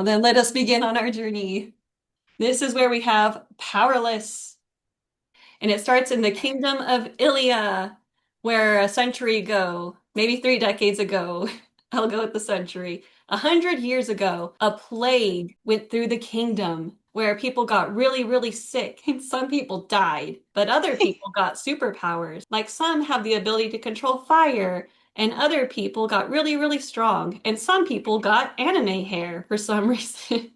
Well, then let us begin on our journey. This is where we have Powerless. And it starts in the kingdom of Ilia, where a century ago, maybe 3 decades ago, I'll go with the century, 100 years ago, a plague went through the kingdom where people got really, really sick and some people died, but other people got superpowers. Like some have the ability to control fire, and other people got really, really strong, and some people got anime hair for some reason.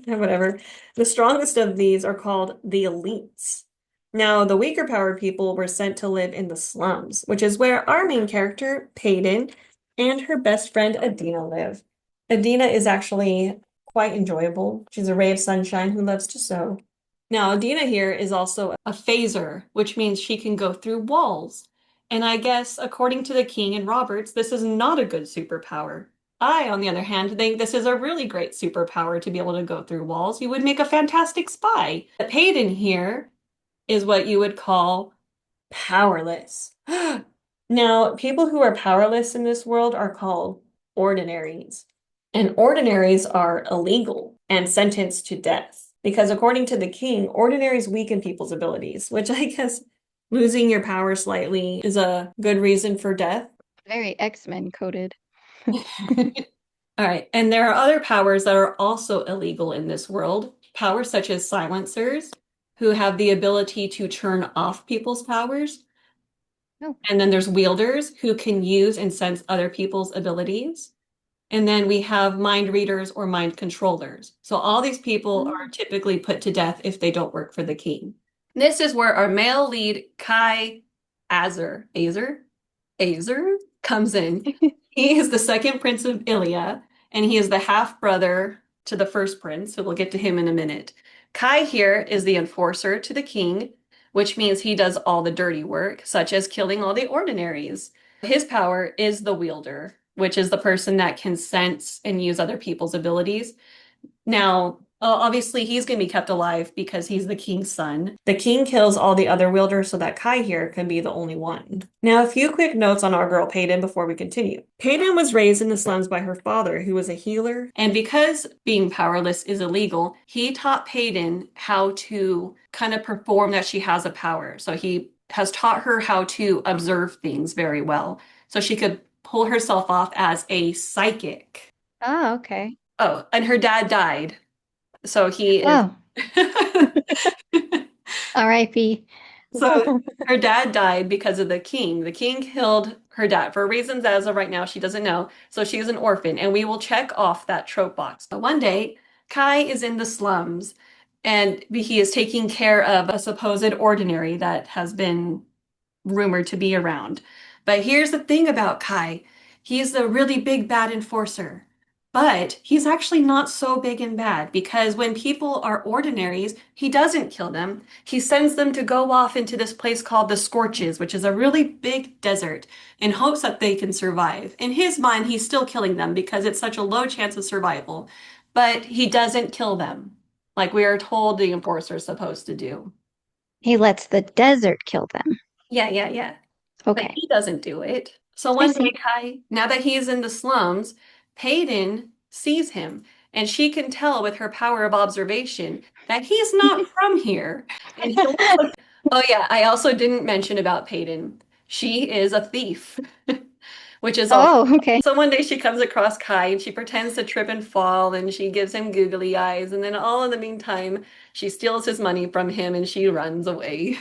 Whatever. The strongest of these are called the elites. Now, the weaker powered people were sent to live in the slums, which is where our main character, Peyton, and her best friend, Adina, live. Adina is actually quite enjoyable. She's a ray of sunshine who loves to sew. Now, Adina here is also a phaser, which means she can go through walls. And I guess, according to the King and Roberts, this is not a good superpower. I, on the other hand, think this is a really great superpower to be able to go through walls. You would make a fantastic spy. But Peyton here is what you would call powerless. Now, people who are powerless in this world are called ordinaries. And ordinaries are illegal and sentenced to death. Because according to the king, ordinaries weaken people's abilities, which I guess losing your power slightly is a good reason for death. Very X-Men coded. All right. And there are other powers that are also illegal in this world. Powers such as silencers, who have the ability to turn off people's powers. Oh. And then there's wielders who can use and sense other people's abilities. And then we have mind readers or mind controllers. So all these people are Mm. typically put to death if they don't work for the king. This is where our male lead, Kai Azer comes in. He is the second prince of Ilia, and he is the half brother to the first prince, so we'll get to him in a minute. Kai here is the enforcer to the king, which means he does all the dirty work, such as killing all the ordinaries. His power is the wielder, which is the person that can sense and use other people's abilities. Now, obviously, he's going to be kept alive because he's the king's son. The king kills all the other wielders so that Kai here can be the only one. Now, a few quick notes on our girl Peyton before we continue. Peyton was raised in the slums by her father, who was a healer. And because being powerless is illegal, he taught Peyton how to kind of perform that she has a power. So he has taught her how to observe things very well. So she could pull herself off as a psychic. Oh, okay. Oh, and her dad died. So he is. Oh, R.I.P. So her dad died because of the king. The king killed her dad for reasons as of right now she doesn't know. So she is an orphan, and we will check off that trope box. But one day, Kai is in the slums, and he is taking care of a supposed ordinary that has been rumored to be around. But here's the thing about Kai. He's the really big bad enforcer. But he's actually not so big and bad because when people are ordinaries, he doesn't kill them. He sends them to go off into this place called the Scorches, which is a really big desert, in hopes that they can survive. In his mind, he's still killing them because it's such a low chance of survival. But he doesn't kill them, like we are told the enforcer is supposed to do. He lets the desert kill them. Yeah, yeah, yeah. But Okay, he doesn't do it. So I one day, see. Kai, now that he's in the slums, Peyton sees him, and she can tell with her power of observation that he's not from here. And he looks like, oh yeah, I also didn't mention about Peyton. She is a thief, which is also. Oh, okay. So one day she comes across Kai and she pretends to trip and fall and she gives him googly eyes. And then all in the meantime, she steals his money from him and she runs away.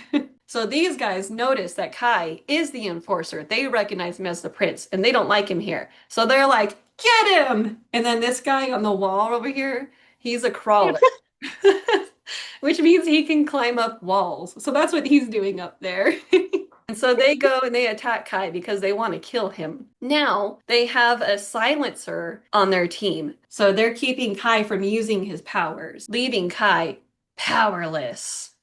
So these guys notice that Kai is the enforcer. They recognize him as the prince and they don't like him here. So they're like, get him! And then this guy on the wall over here, he's a crawler, which means he can climb up walls. So that's what he's doing up there. And so they go and they attack Kai because they want to kill him. Now they have a silencer on their team. So they're keeping Kai from using his powers, leaving Kai powerless.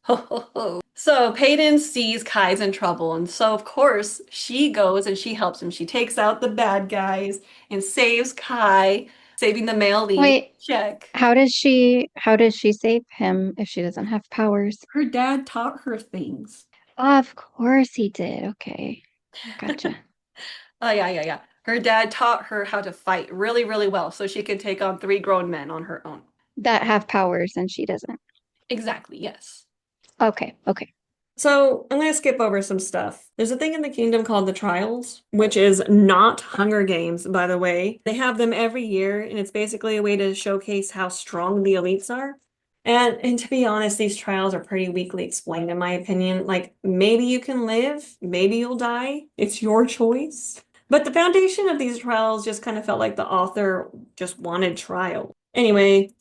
So Peyton sees Kai's in trouble, and so of course she goes and she helps him. She takes out the bad guys and saves Kai, saving the male lead. Wait, Check. how does she save him if she doesn't have powers? Her dad taught her things. Of course he did. Okay. Gotcha. Oh yeah, yeah, yeah. Her dad taught her how to fight really, really well so she could take on three grown men on her own. That have powers and she doesn't. Exactly, yes. Okay, okay. So I'm going to skip over some stuff. There's a thing in the kingdom called the Trials, which is not Hunger Games, by the way. They have them every year, and it's basically a way to showcase how strong the elites are. And to be honest, these trials are pretty weakly explained, in my opinion. Like, maybe you can live, maybe you'll die. It's your choice. But the foundation of these trials just kind of felt like the author just wanted trial. Anyway,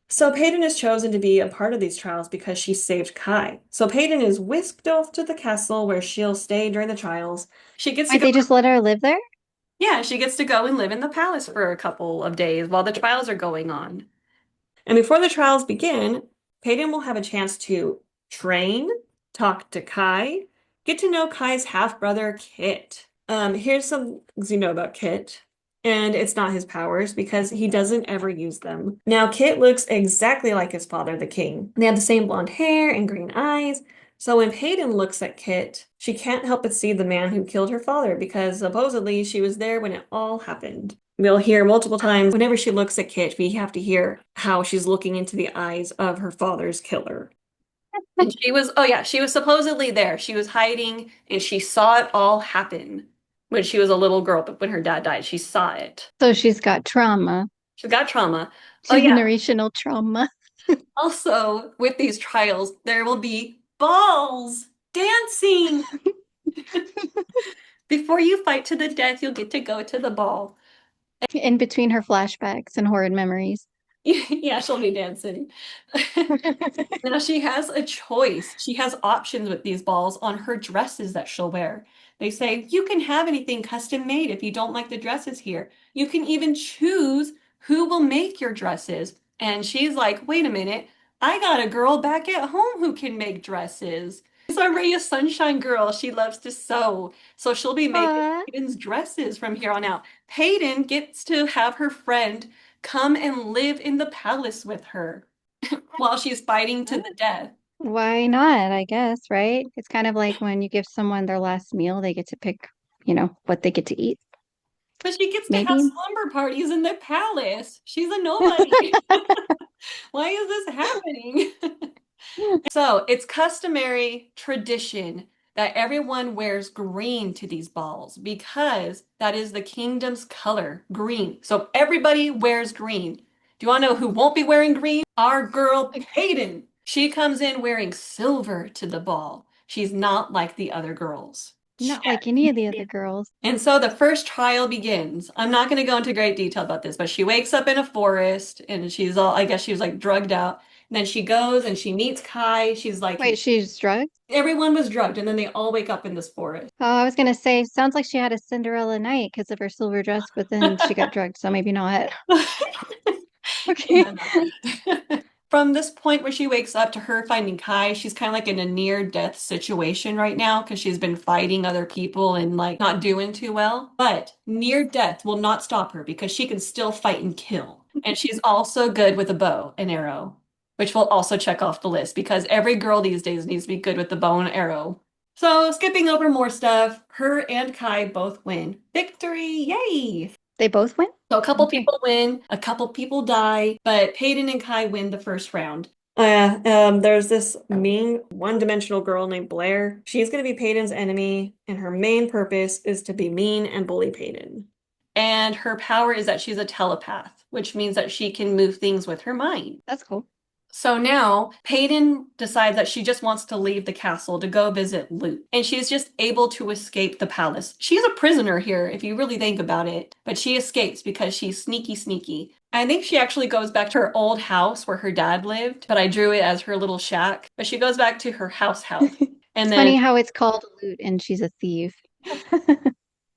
so Peyton is chosen to be a part of these trials because she saved Kai. So Peyton is whisked off to the castle where she'll stay during the trials. She gets to Wait, go, they just let her live there? yeah, she gets to go and live in the palace for a couple of days while the trials are going on. And before the trials begin, Peyton will have a chance to train, talk to Kai, get to know Kai's half-brother Kit. Here's some things you know about Kit. And it's not his powers because he doesn't ever use them. Now, Kit looks exactly like his father, the king. They have the same blonde hair and green eyes. So when Peyton looks at Kit, she can't help but see the man who killed her father because supposedly she was there when it all happened. We'll hear multiple times whenever she looks at Kit, we have to hear how she's looking into the eyes of her father's killer. And she was, oh yeah, she was supposedly there. She was hiding and she saw it all happen when she was a little girl, but when her dad died, she saw it. So she's got trauma, She got trauma. Oh yeah. generational trauma. Also, with these trials, there will be balls, dancing. Before you fight to the death, you'll get to go to the ball. In between her flashbacks and horrid memories. Yeah, she'll be dancing. Now she has a choice. She has options with these balls on her dresses that she'll wear. They say you can have anything custom made if you don't like the dresses here. You can even choose who will make your dresses. And she's like, wait a minute, I got a girl back at home who can make dresses. She's our ray of sunshine girl. She loves to sew. So she'll be making Aw. Peyton's dresses from here on out. Peyton gets to have her friend come and live in the palace with her while she's fighting to the death. Why not? I guess, right? It's kind of like when you give someone their last meal, they get to pick, what they get to eat. But she gets to have Maybe. slumber parties in the palace. She's a nobody. Why is this happening? So it's customary tradition that everyone wears green to these balls because that is the kingdom's color, green. So everybody wears green. Do you want to know who won't be wearing green? Our girl Peyton. She comes in wearing silver to the ball. She's not like the other girls. Not like any of the other girls. And so the first trial begins. I'm not going to go into great detail about this, but she wakes up in a forest and she's all, I guess she was like drugged out. And then she goes and she meets Kai. She's like, Wait, she's drugged? everyone was drugged. And then they all wake up in this forest. Oh, I was gonna say, sounds like she had a Cinderella night because of her silver dress, but then she got drugged, so maybe not. Okay. Yeah, not that. From this point where she wakes up to her finding Kai, she's kind of like in a near death situation right now because she's been fighting other people and like not doing too well. But near death will not stop her because she can still fight and kill. And she's also good with a bow and arrow, which we'll also check off the list because every girl these days needs to be good with the bow and arrow. So, skipping over more stuff, her and Kai both win. Victory! Yay! They both win? So a couple Okay. people win, a couple people die, but Peyton and Kai win the first round. There's this mean one-dimensional girl named Blair. She's going to be Peyton's enemy, and her main purpose is to be mean and bully Peyton. And her power is that she's a telepath, which means that she can move things with her mind. That's cool. So now Peyton decides that she just wants to leave the castle to go visit Luke. And she's just able to escape the palace. She's a prisoner here, if you really think about it. But she escapes because she's sneaky, sneaky. I think she actually goes back to her old house where her dad lived, but I drew it as her little shack. But she goes back to her house. And It's then funny how it's called loot and she's a thief.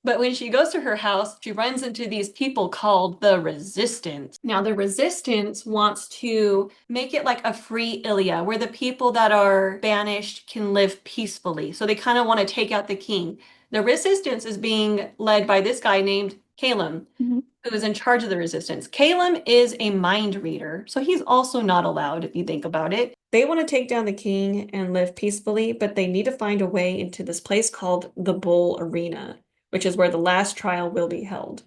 but when she goes to her house, she runs into these people called the Resistance. Now, the Resistance wants to make it like a free Ilia, where the people that are banished can live peacefully. So they kind of want to take out the king. The Resistance is being led by this guy named Calum, Mhm. who is in charge of the Resistance. Calum is a mind reader, so he's also not allowed if you think about it. They want to take down the king and live peacefully, but they need to find a way into this place called the Bull Arena, which is where the last trial will be held.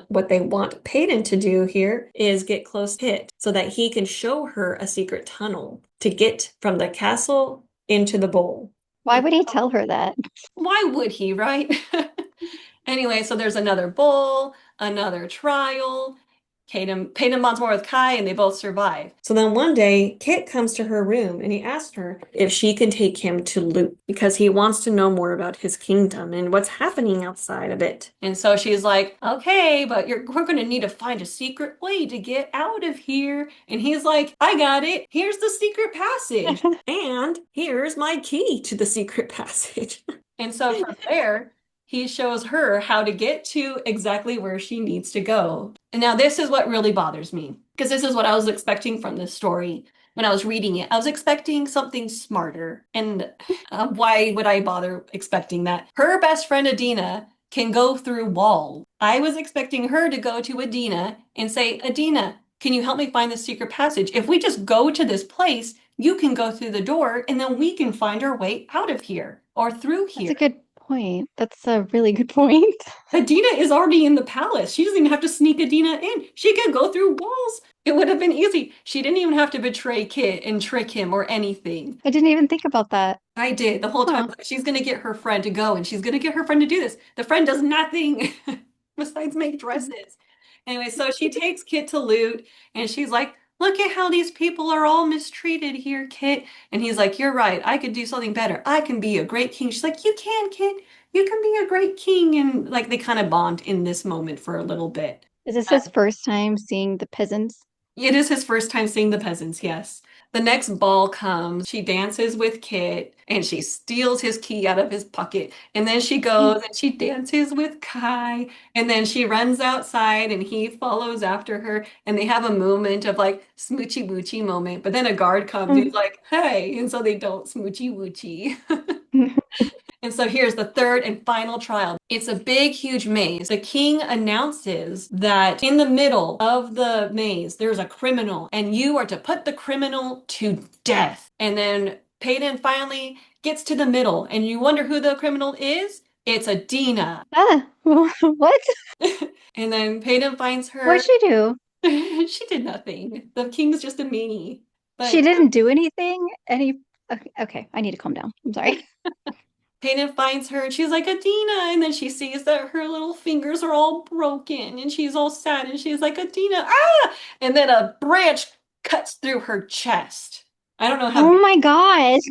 What they want Peyton to do here is get close to Kit so that he can show her a secret tunnel to get from the castle into the bowl. Why would he tell her that? Why would he, right? Anyway, so there's another bowl, another trial. Peyton bonds more with Kai and they both survive. So then one day, Kit comes to her room and he asks her if she can take him to Loot because he wants to know more about his kingdom and what's happening outside of it. And so she's like, okay, but we're going to need to find a secret way to get out of here. And he's like, I got it. Here's the secret passage. And here's my key to the secret passage. And so from there, he shows her how to get to exactly where she needs to go. And now this is what really bothers me, because this is what I was expecting from this story when I was reading it. I was expecting something smarter. And why would I bother expecting that? Her best friend Adina can go through walls. I was expecting her to go to Adina and say, Adina, can you help me find the secret passage? If we just go to this place, you can go through the door and then we can find our way out of here or through That's a here. good point. That's a really good point. Adina is already in the palace. She doesn't even have to sneak Adina in. She could go through walls. It would have been easy. She didn't even have to betray Kit and trick him or anything. I didn't even think about that. I did the whole time. Huh. She's going to get her friend to go and she's going to get her friend to do this. The friend does nothing besides make dresses. Anyway, so she takes Kit to Loot and she's like, look at how these people are all mistreated here, Kit. And he's like, you're right. I could do something better. I can be a great king. She's like, you can, Kit. You can be a great king. And like they kind of bond in this moment for a little bit. Is this his first time seeing the peasants? It is his first time seeing the peasants, yes. The next ball comes. She dances with Kit and she steals his key out of his pocket. And then she goes and she dances with Kai. And then she runs outside and he follows after her. And they have a moment of like smoochy woochy moment. But then a guard comes and he's like, hey. And so they don't smoochy woochy. And so here's the third and final trial. It's a big, huge maze. The king announces that in the middle of the maze, there's a criminal, and you are to put the criminal to death. And then Peyton finally gets to the middle, and you wonder who the criminal is? It's Adina. Ah, what? And then Peyton finds her. What'd she do? She did nothing. The king's just a meanie. She But didn't do anything? Okay, okay, I need to calm down. I'm sorry. Peyton finds her and she's like, Adina. And then she sees that her little fingers are all broken and she's all sad and she's like, Adina, ah! And then a branch cuts through her chest. I don't know how. Oh my gosh.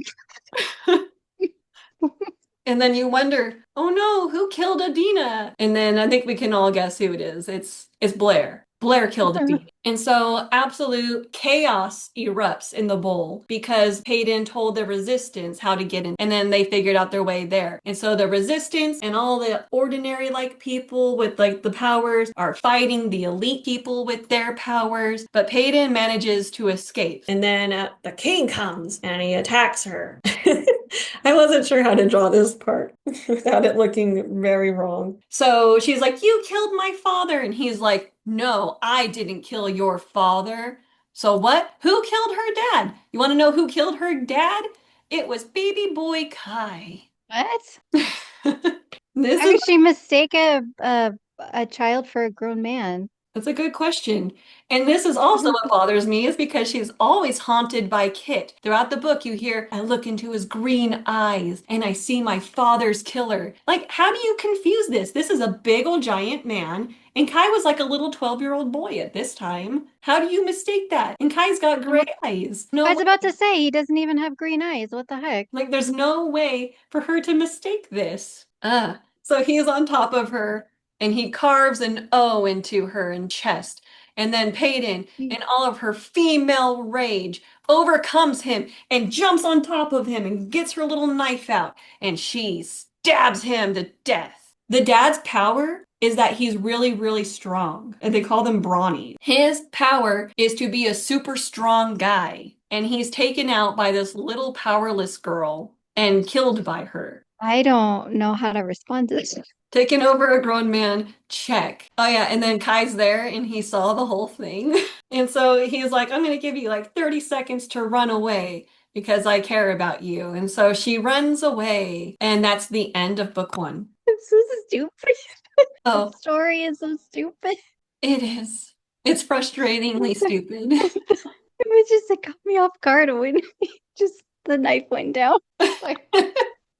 And then you wonder, oh no, who killed Adina? And then I think we can all guess who it is. It's Blair. Blair killed Adina. And so absolute chaos erupts in the bowl because Peyton told the resistance how to get in. And then they figured out their way there. And so the resistance and all the ordinary like people with like the powers are fighting the elite people with their powers. But Peyton manages to escape. And then the king comes and he attacks her. I wasn't sure how to draw this part without it looking very wrong. So she's like, you killed my father. And he's like, no, I didn't kill your father. So what? Who killed her dad? You want to know who killed her dad? It was baby boy Kai. What? This How is could she mistake a child for a grown man? That's a good question. And this is also what bothers me is because she's always haunted by Kit. Throughout the book, you hear, I look into his green eyes and I see my father's killer. Like, how do you confuse this? This is a big old giant man, and Kai was like a little 12-year-old boy at this time. How do you mistake that? And Kai's got gray eyes. I No was about to say he doesn't even have green eyes. What the heck? Like, there's no way for her to mistake this. So he's on top of her and he carves an O into her chest. And then Peyton, in all of her female rage, overcomes him and jumps on top of him and gets her little knife out and she stabs him to death. The dad's power is that he's really, really strong. And they call them brawny. His power is to be a super strong guy. And he's taken out by this little powerless girl and killed by her. I don't know how to respond to this. Taken over a grown man, check. Oh yeah, and then Kai's there and he saw the whole thing. And so he's like, I'm gonna give you like 30 seconds to run away because I care about you. And so she runs away, and that's the end of book one. I'm so stupid. The Oh, story is so stupid. it is. It's frustratingly stupid. It was just, it caught me off guard when just the knife went down. Like,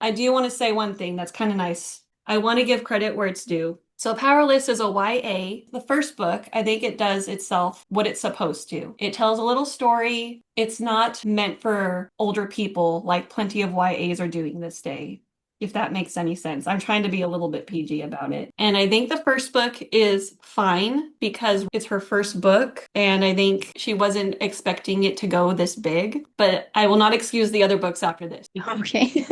I do want to say one thing that's kind of nice. I want to give credit where it's due. So, Powerless is a YA. The first book, I think it does itself what it's supposed to. It tells a little story. It's not meant for older people like plenty of YAs are doing this day, if that makes any sense. I'm trying to be a little bit PG about it. And I think the first book is fine because it's her first book. And I think she wasn't expecting it to go this big. But I will not excuse the other books after this. okay.